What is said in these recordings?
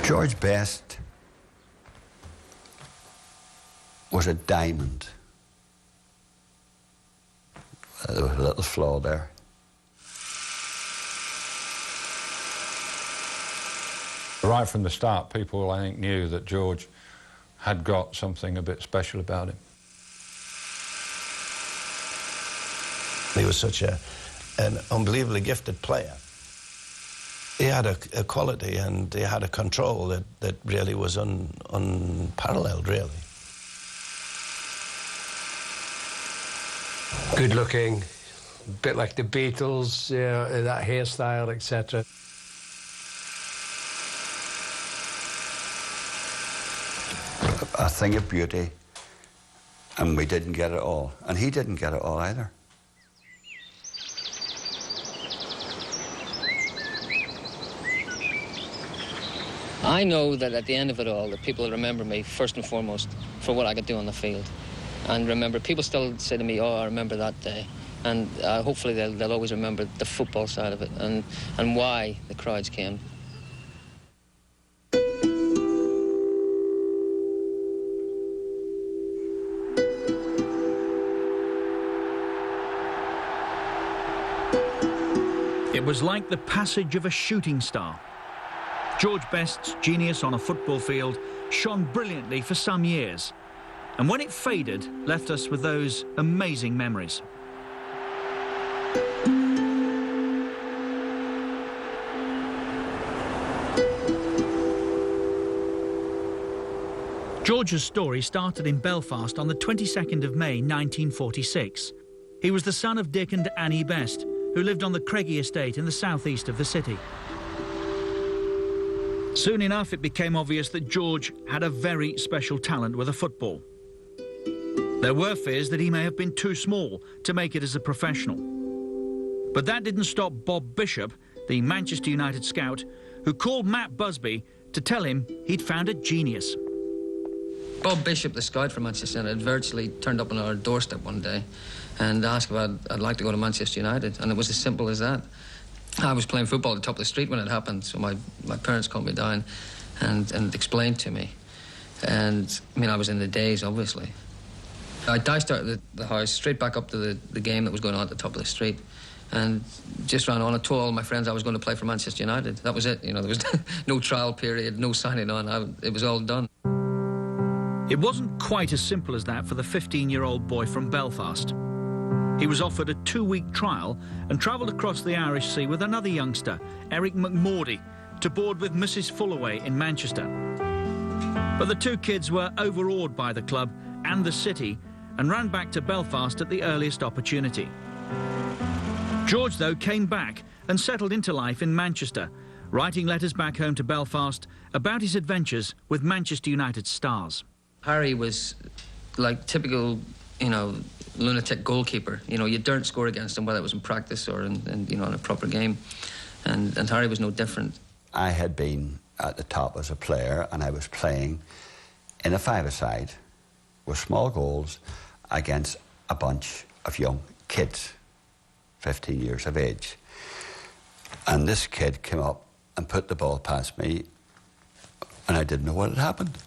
George Best was a diamond. There was a little flaw there. Right from the start, people, I think, knew that George had got something a bit special about him. He was such an unbelievably gifted player. He had a quality and he had a control that really was unparalleled, really. Good looking, a bit like the Beatles, you know, that hairstyle, etc. A thing of beauty, and we didn't get it all. And he didn't get it all either. I know that at the end of it all, that people will remember me first and foremost for what I could do on the field. And remember, people still say to me, oh, I remember that day. And hopefully they'll always remember the football side of it and why the crowds came. It was like the passage of a shooting star. George Best's genius on a football field shone brilliantly for some years, and when it faded, left us with those amazing memories. George's story started in Belfast on the 22nd of May 1946. He was the son of Dick and Annie Best, who lived on the Craigie estate in the southeast of the city. Soon enough, it became obvious that George had a very special talent with a football. There were fears that he may have been too small to make it as a professional. But that didn't stop Bob Bishop, the Manchester United scout, who called Matt Busby to tell him he'd found a genius. Bob Bishop, the scout for Manchester United, virtually turned up on our doorstep one day and asked if I'd like to go to Manchester United, and it was as simple as that. I was playing football at the top of the street when it happened, so my parents called me down and explained to me. And, I mean, I was in the daze, obviously. I dashed out of the house, straight back up to the game that was going on at the top of the street, and just ran on and told all my friends I was going to play for Manchester United. That was it, you know, there was no trial period, no signing on, it was all done. It wasn't quite as simple as that for the 15-year-old boy from Belfast. He was offered a 2-week trial and travelled across the Irish Sea with another youngster, Eric McMordy, to board with Mrs. Fullaway in Manchester. But the two kids were overawed by the club and the city and ran back to Belfast at the earliest opportunity. George, though, came back and settled into life in Manchester, writing letters back home to Belfast about his adventures with Manchester United stars. Harry was like typical, you know, lunatic goalkeeper. You know, you daren't score against him, whether it was in practice or in you know, in a proper game. And Harry was no different. I had been at the top as a player, and I was playing in a five-a-side with small goals against a bunch of young kids, 15 years of age. And this kid came up and put the ball past me, and I didn't know what had happened.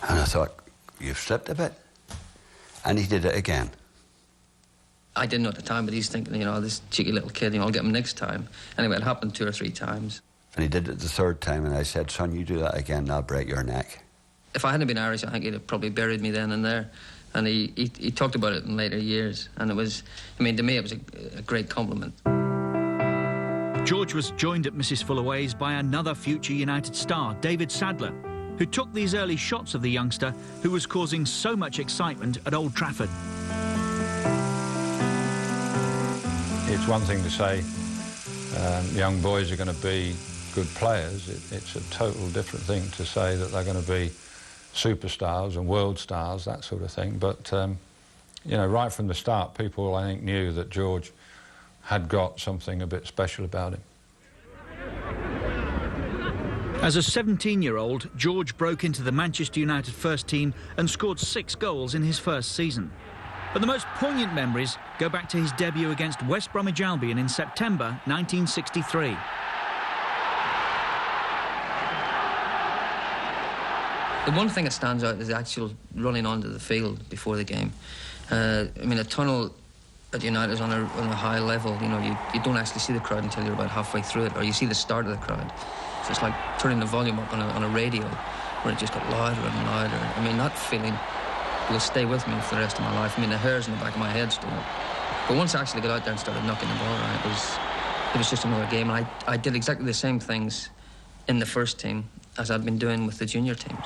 And I thought, you've slipped a bit. And he did it again. I didn't know at the time, but he's thinking, you know, this cheeky little kid, you know, I'll get him next time. Anyway, it happened 2 or 3 times. And he did it the third time, and I said, son, you do that again, and I'll break your neck. If I hadn't been Irish, I think he'd have probably buried me then and there. And he talked about it in later years, and it was, I mean, to me it was a great compliment. George was joined at Mrs Fullaway's by another future United star, David Sadler, who took these early shots of the youngster who was causing so much excitement at Old Trafford. It's one thing to say young boys are going to be good players. It's a total different thing to say that they're going to be superstars and world stars, that sort of thing. But, you know, right from the start, people, I think, knew that George had got something a bit special about him. As a 17-year-old, George broke into the Manchester United first team and scored 6 goals in his first season. But the most poignant memories go back to his debut against West Bromwich Albion in September 1963. The one thing that stands out is the actual running onto the field before the game. I mean, a tunnel at United is on a high level. You know, you don't actually see the crowd until you're about halfway through it, or you see the start of the crowd. So it's like turning the volume up on a radio, where it just got louder and louder. I mean, that feeling will stay with me for the rest of my life. I mean, the hairs in the back of my head still. But once I actually got out there and started knocking the ball around, it was just another game. And I did exactly the same things in the first team as I'd been doing with the junior teams.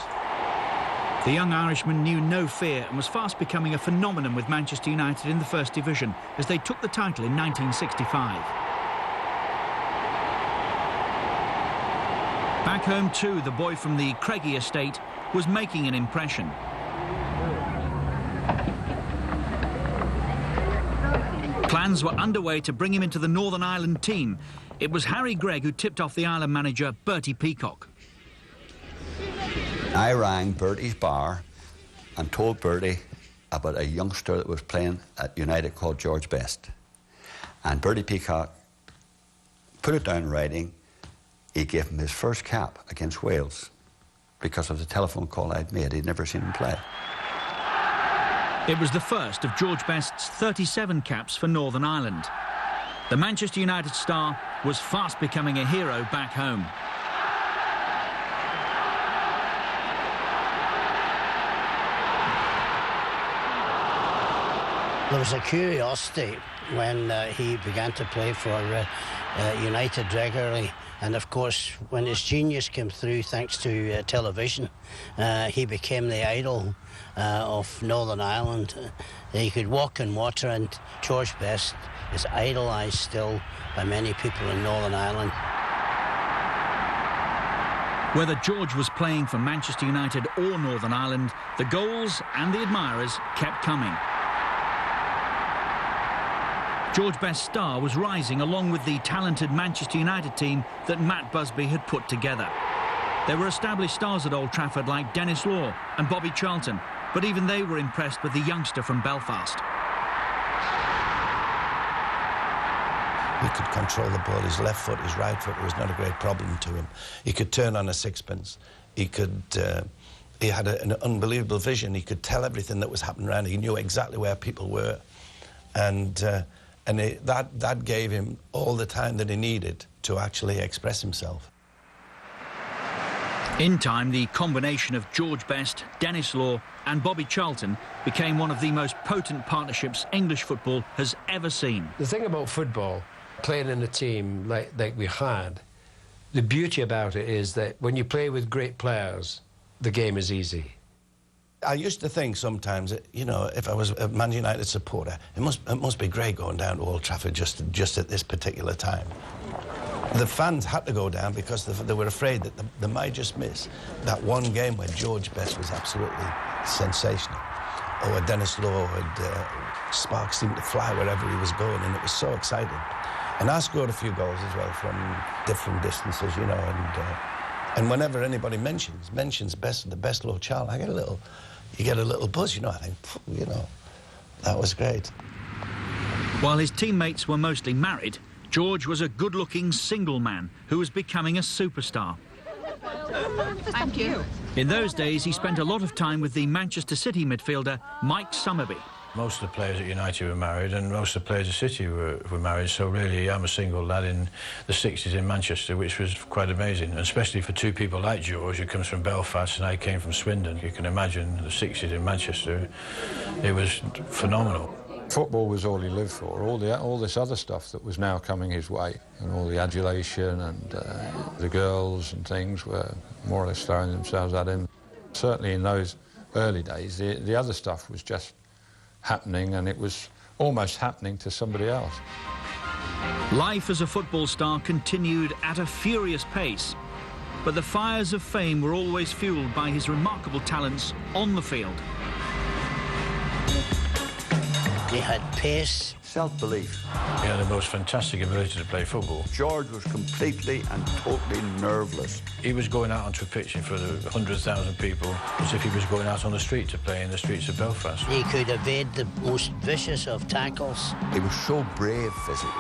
The young Irishman knew no fear and was fast becoming a phenomenon with Manchester United in the First Division as they took the title in 1965. Back home too, the boy from the Craigie estate was making an impression. Plans were underway to bring him into the Northern Ireland team. It was Harry Gregg who tipped off the Ireland manager, Bertie Peacock. I rang Bertie's bar and told Bertie about a youngster that was playing at United called George Best. And Bertie Peacock put it down in writing. He gave him his first cap against Wales because of the telephone call I'd made. He'd never seen him play. It was the first of George Best's 37 caps for Northern Ireland. The Manchester United star was fast becoming a hero back home. There was a curiosity when he began to play for United regularly, and of course when his genius came through thanks to television, he became the idol of Northern Ireland. He could walk in water, and George Best is idolised still by many people in Northern Ireland. Whether George was playing for Manchester United or Northern Ireland, the goals and the admirers kept coming. George Best's star was rising along with the talented Manchester United team that Matt Busby had put together. There were established stars at Old Trafford like Dennis Law and Bobby Charlton, but even they were impressed with the youngster from Belfast. He could control the ball. His left foot, his right foot was not a great problem to him. He could turn on a sixpence. He had an unbelievable vision. He could tell everything that was happening around. He knew exactly where people were. And that gave him all the time that he needed to actually express himself. In time, the combination of George Best, Dennis Law and Bobby Charlton became one of the most potent partnerships English football has ever seen. The thing about football, playing in a team like we had, the beauty about it is that when you play with great players, the game is easy. I used to think sometimes that, you know, if I was a Man United supporter, it must be great going down to Old Trafford just at this particular time. The fans had to go down because they were afraid that they might just miss that one game where George Best was absolutely sensational, or where Dennis Law had sparks seemed to fly wherever he was going, and it was so exciting. And I scored a few goals as well from different distances, you know, and whenever anybody mentions Best, the Best Law child, you get a little buzz, you know. I think, you know, that was great. While his teammates were mostly married, George was a good-looking single man who was becoming a superstar. Thank you. In those days, he spent a lot of time with the Manchester City midfielder Mike Summerby. Most of the players at United were married, and most of the players at City were married, so really I'm a single lad in the 60s in Manchester, which was quite amazing, and especially for two people like George, who comes from Belfast and I came from Swindon. You can imagine the 60s in Manchester, it was phenomenal. Football was all he lived for. All this other stuff that was now coming his way, and all the adulation and the girls and things were more or less throwing themselves at him. Certainly in those early days, the other stuff was just happening, and it was almost happening to somebody else. Life as a football star continued at a furious pace, but the fires of fame were always fueled by his remarkable talents on the field. He had pace. Self-belief. He had the most fantastic ability to play football. George was completely and totally nerveless. He was going out onto a pitch in front of 100,000 people as if he was going out on the street to play in the streets of Belfast. He could evade the most vicious of tackles. He was so brave physically.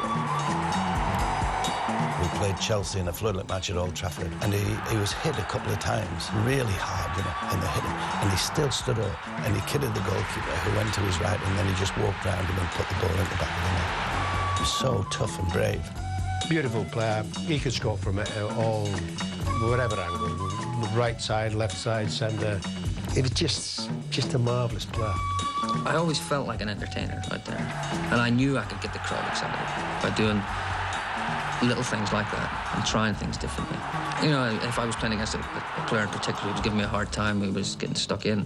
We played Chelsea in a floodlit match at Old Trafford, and he was hit a couple of times, really hard, you know, and they hit him. And he still stood up, and he kidded the goalkeeper, who went to his right, and then he just walked round him and put the ball in the back of the net. He was so tough and brave. Beautiful player. He could score from all, whatever angle, right side, left side, centre. He was just a marvellous player. I always felt like an entertainer out there, and I knew I could get the crowd excited by doing little things like that and trying things differently. You know, if I was playing against a player in particular who was giving me a hard time, who was getting stuck in,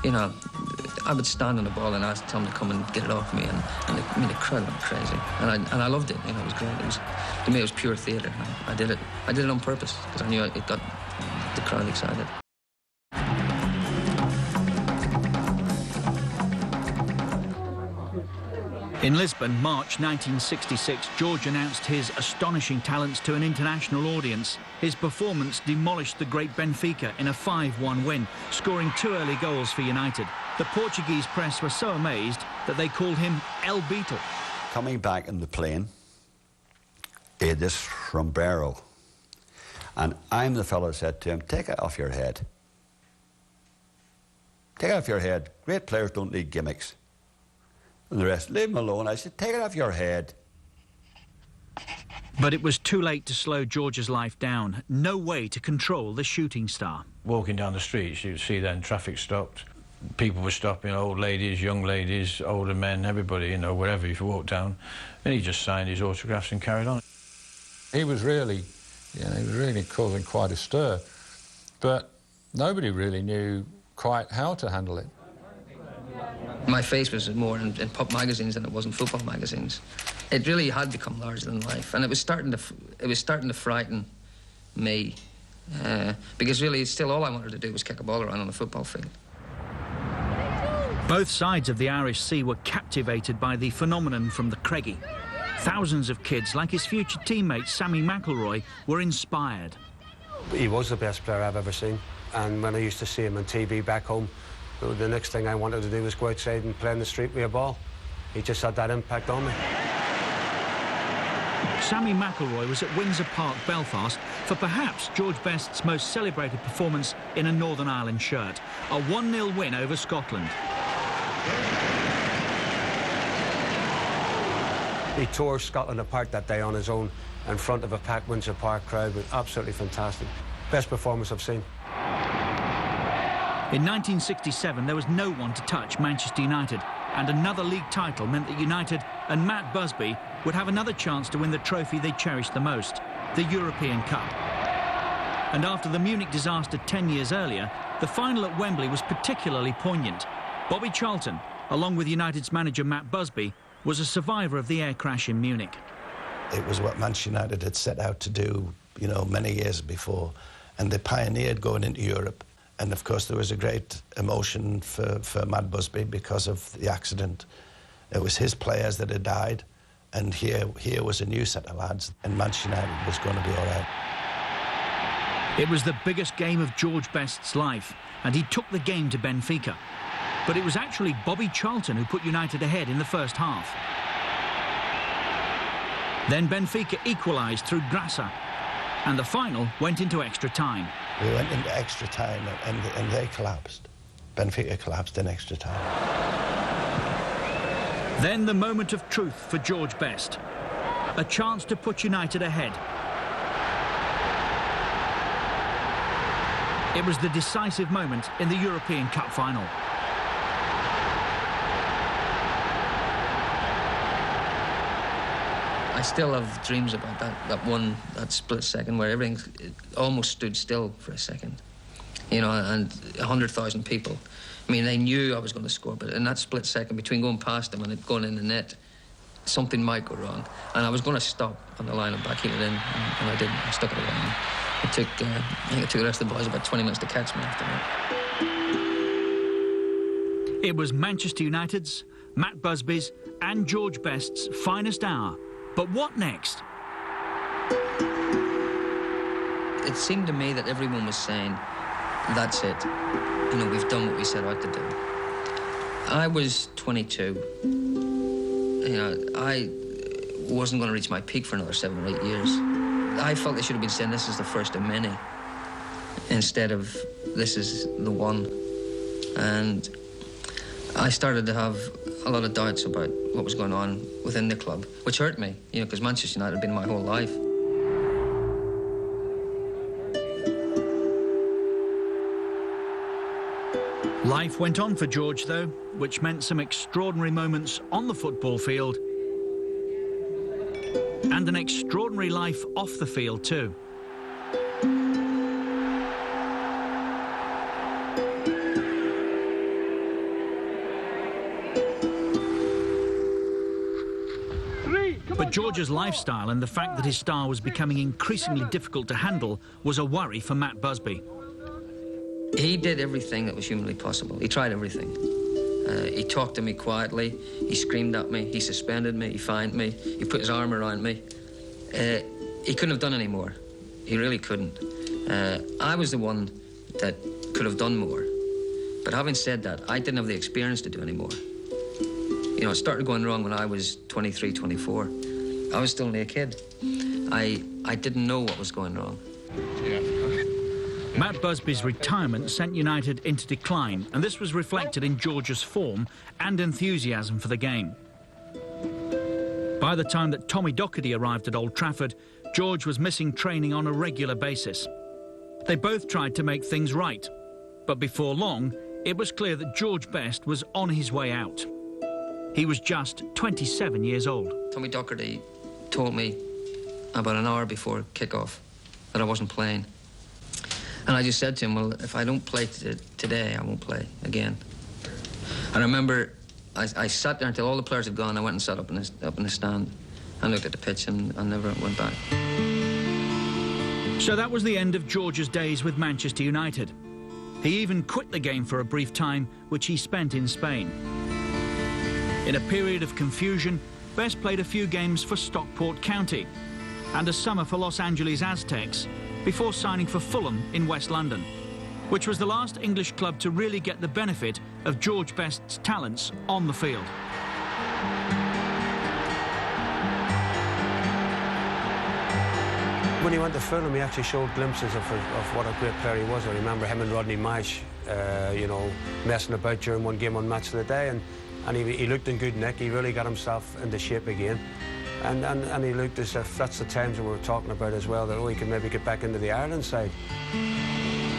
you know, I would stand on the ball and ask him to come and get it off me, and the crowd went crazy. And I loved it, you know, it was great. To me, it was pure theatre. I did it on purpose, because I knew it got the crowd excited. In Lisbon, March 1966, George announced his astonishing talents to an international audience. His performance demolished the great Benfica in a 5-1 win, scoring 2 early goals for United. The Portuguese press were so amazed that they called him El Beetle. Coming back in the plane, he had this sombrero, and I'm the fellow who said to him, "Take it off your head. Take it off your head. Great players don't need gimmicks." And the rest, leave him alone. I said, "Take it off your head." But it was too late to slow George's life down. No way to control the shooting star. Walking down the streets, you'd see then traffic stopped. People were stopping, old ladies, young ladies, older men, everybody, you know, wherever you walked down. And he just signed his autographs and carried on. He was really, you know, he was really causing quite a stir, but nobody really knew quite how to handle it. My face was more in pop magazines than it was in football magazines. It really had become larger than life, and it was starting to frighten me, because really, still all I wanted to do was kick a ball around on the football field. Both sides of the Irish Sea were captivated by the phenomenon from the Craigie. Thousands of kids, like his future teammate Sammy McIlroy, were inspired. He was the best player I've ever seen, and when I used to see him on TV back home, the next thing I wanted to do was go outside and play in the street with a ball. He just had that impact on me. Sammy McIlroy was at Windsor Park, Belfast, for perhaps George Best's most celebrated performance in a Northern Ireland shirt, a 1-0 win over Scotland. He tore Scotland apart that day on his own in front of a packed Windsor Park crowd. It was absolutely fantastic. Best performance I've seen. In 1967, there was no one to touch Manchester United, and another league title meant that United and Matt Busby would have another chance to win the trophy they cherished the most, the European Cup. And after the Munich disaster 10 years earlier, the final at Wembley was particularly poignant. Bobby Charlton, along with United's manager Matt Busby, was a survivor of the air crash in Munich. It was what Manchester United had set out to do, you know, many years before, and they pioneered going into Europe. And of course there was a great emotion for Matt Busby because of the accident. It was his players that had died, and here was a new set of lads, and Manchester United was going to be all right. It was the biggest game of George Best's life, and he took the game to Benfica. But it was actually Bobby Charlton who put United ahead in the first half. Then Benfica equalised through Grassa, and the final went into extra time. We went into extra time and they collapsed. Benfica collapsed in extra time. Then the moment of truth for George Best. A chance to put United ahead. It was the decisive moment in the European Cup final. I still have dreams about that split second where everything almost stood still for a second. You know, and 100,000 people. I mean, they knew I was going to score, but in that split second between going past them and it going in the net, something might go wrong. And I was going to stop on the line and backheel it in, and I didn't. I stuck it away. It took, I think it took the rest of the boys about 20 minutes to catch me after that. It was Manchester United's, Matt Busby's and George Best's finest hour. But what next? It seemed to me that everyone was saying, that's it. You know, we've done what we set out to do. I was 22. You know, I wasn't going to reach my peak for another 7 or 8 years. I felt they should have been saying this is the first of many instead of this is the one. And I started to have a lot of doubts about what was going on within the club, which hurt me, you know, because Manchester United had been my whole life. Life went on for George, though, which meant some extraordinary moments on the football field and an extraordinary life off the field, too. But George's lifestyle and the fact that his star was becoming increasingly difficult to handle was a worry for Matt Busby. He did everything that was humanly possible. He tried everything. He talked to me quietly. He screamed at me. He suspended me. He fined me. He put his arm around me. He couldn't have done any more. He really couldn't. I was the one that could have done more. But having said that, I didn't have the experience to do any more. You know, it started going wrong when I was 23, 24. I was still only a kid. I didn't know what was going wrong. Yeah. Matt Busby's retirement sent United into decline, and this was reflected in George's form and enthusiasm for the game. By the time that Tommy Docherty arrived at Old Trafford, George was missing training on a regular basis. They both tried to make things right, but before long, it was clear that George Best was on his way out. He was just 27 years old. Tommy Docherty told me about an hour before kick-off that I wasn't playing. And I just said to him, well, if I don't play today, I won't play again. And I remember I sat there until all the players had gone. I went and sat up in the stand and looked at the pitch and never went back. So that was the end of George's days with Manchester United. He even quit the game for a brief time, which he spent in Spain. In a period of confusion, Best played a few games for Stockport County and a summer for Los Angeles Aztecs before signing for Fulham in West London, which was the last English club to really get the benefit of George Best's talents on the field. When he went to Fulham, he actually showed glimpses of what a great player he was. I remember him and Rodney Marsh, you know, messing about during one game on Match of the Day, and he looked in good nick. He really got himself into shape again. And he looked as if that's the times that we were talking about as well, that he could maybe get back into the Ireland side.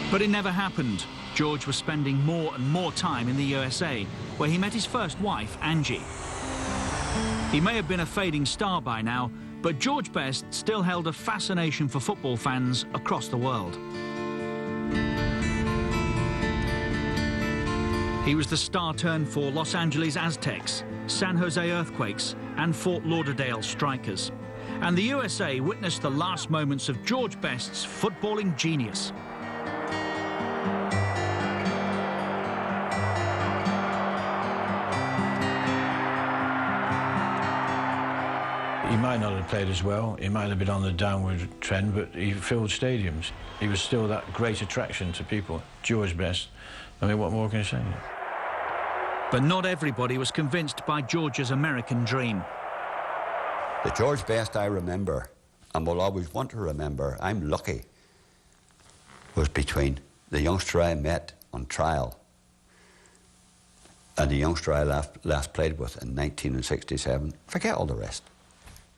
But it never happened. George was spending more and more time in the USA, where he met his first wife, Angie. He may have been a fading star by now, but George Best still held a fascination for football fans across the world. He was the star turn for Los Angeles Aztecs, San Jose Earthquakes and Fort Lauderdale Strikers. And the USA witnessed the last moments of George Best's footballing genius. He might not have played as well, he might have been on the downward trend, but he filled stadiums. He was still that great attraction to people. George Best, I mean, what more can I say? But not everybody was convinced by George's American dream. The George Best I remember, and will always want to remember, I'm lucky, was between the youngster I met on trial And the youngster I last played with in 1967, forget all the rest.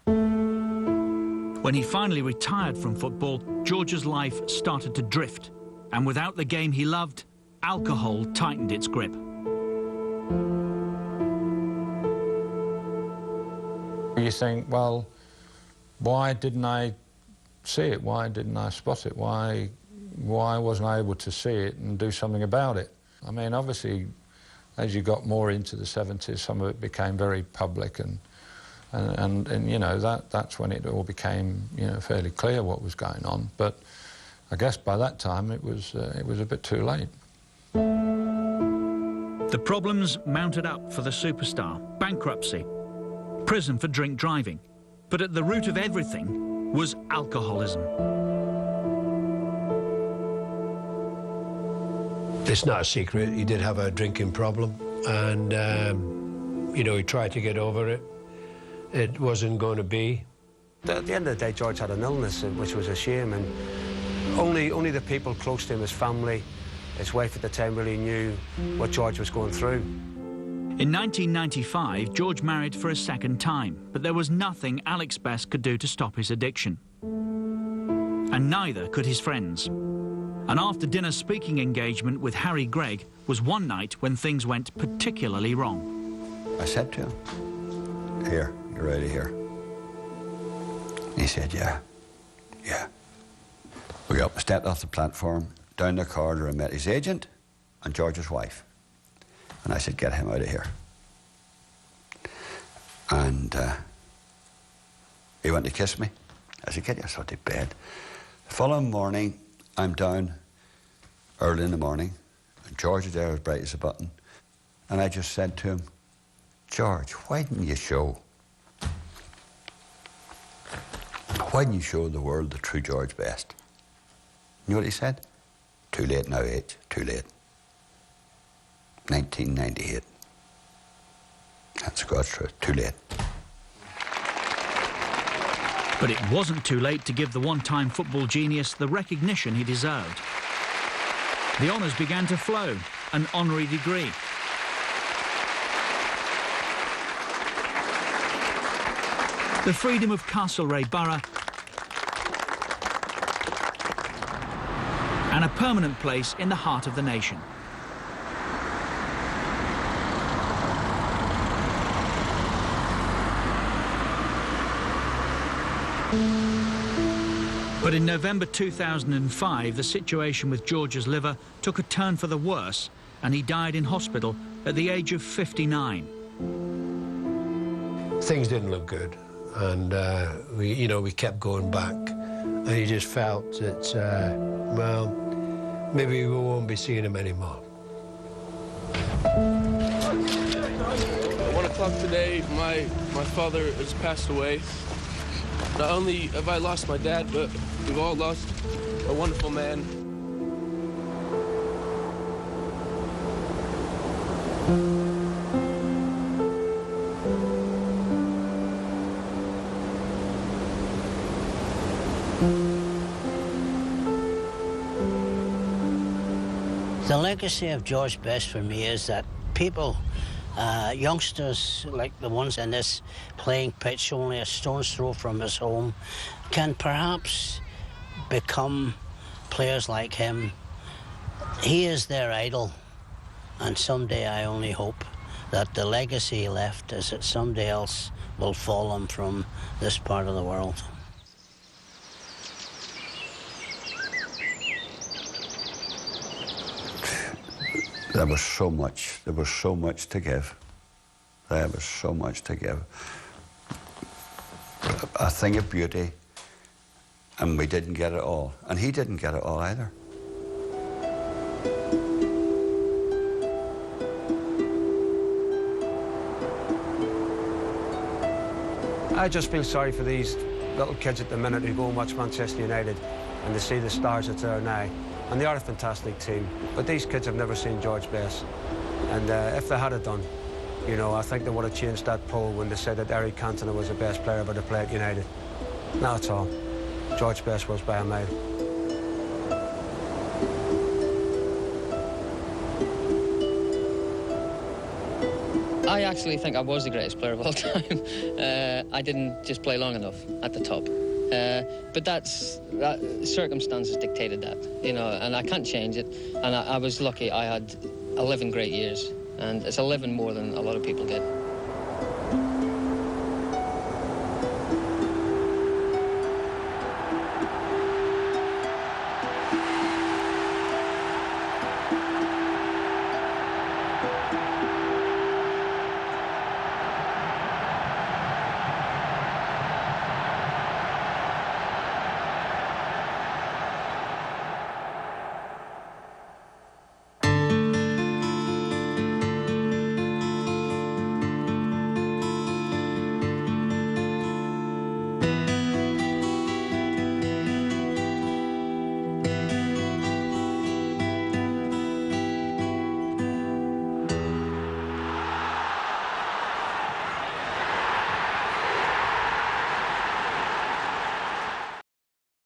When he finally retired from football, George's life started to drift. And without the game he loved, alcohol tightened its grip. You think, well, why didn't I see it? Why didn't I spot it? Why wasn't I able to see it and do something about it? I mean, obviously, as you got more into the 70s, some of it became very public, and you know, that's when it all became, you know, fairly clear what was going on. But I guess by that time it was a bit too late. The problems mounted up for the superstar: bankruptcy, prison for drink driving. But at the root of everything was alcoholism. It's not a secret, he did have a drinking problem, and you know, he tried to get over it. It wasn't going to be. At the end of the day, George had an illness, which was a shame, and only the people close to him, his family, his wife at the time, really knew what George was going through. In 1995, George married for a second time, but there was nothing Alex Best could do to stop his addiction. And neither could his friends. An after-dinner speaking engagement with Harry Gregg was one night when things went particularly wrong. I said to him, "Here, you're ready here." He said, yeah. We got stepped off the platform, down the corridor, and met his agent and George's wife. And I said, get him out of here. And he went to kiss me. I said, get yourself to bed. The following morning, I'm down early in the morning, and George is there as bright as a button. And I just said to him, George, why didn't you show the world the true George Best? You know what he said? Too late now, H, too late. 1998. That's God's truth, too late. But it wasn't too late to give the one-time football genius the recognition he deserved. The honours began to flow, an honorary degree. The freedom of Castlereagh Borough, and a permanent place in the heart of the nation. But in November 2005, the situation with George's liver took a turn for the worse, and he died in hospital at the age of 59. Things didn't look good, and we kept going back, and he just felt that, well, maybe we won't be seeing him anymore. 1 o'clock today, my father has passed away. Not only have I lost my dad, but we've all lost a wonderful man. The legacy of George Best for me is that people, youngsters like the ones in this playing pitch only a stone's throw from his home, can perhaps become players like him. He is their idol, and someday I only hope that the legacy he left is that somebody else will follow him from this part of the world. There was so much to give. There was so much to give. A thing of beauty, and we didn't get it all. And he didn't get it all either. I just feel sorry for these little kids at the minute who go and watch Manchester United and they see the stars that's there now. And they are a fantastic team, but these kids have never seen George Best. And if they had it done, you know, I think they would have changed that poll when they said that Eric Cantona was the best player ever to play at United. Not at all. George Best was by a mile. I actually think I was the greatest player of all time. I didn't just play long enough at the top. But that circumstances dictated that, you know, and I can't change it. And I was lucky. I had 11 great years, and it's 11 more than a lot of people get.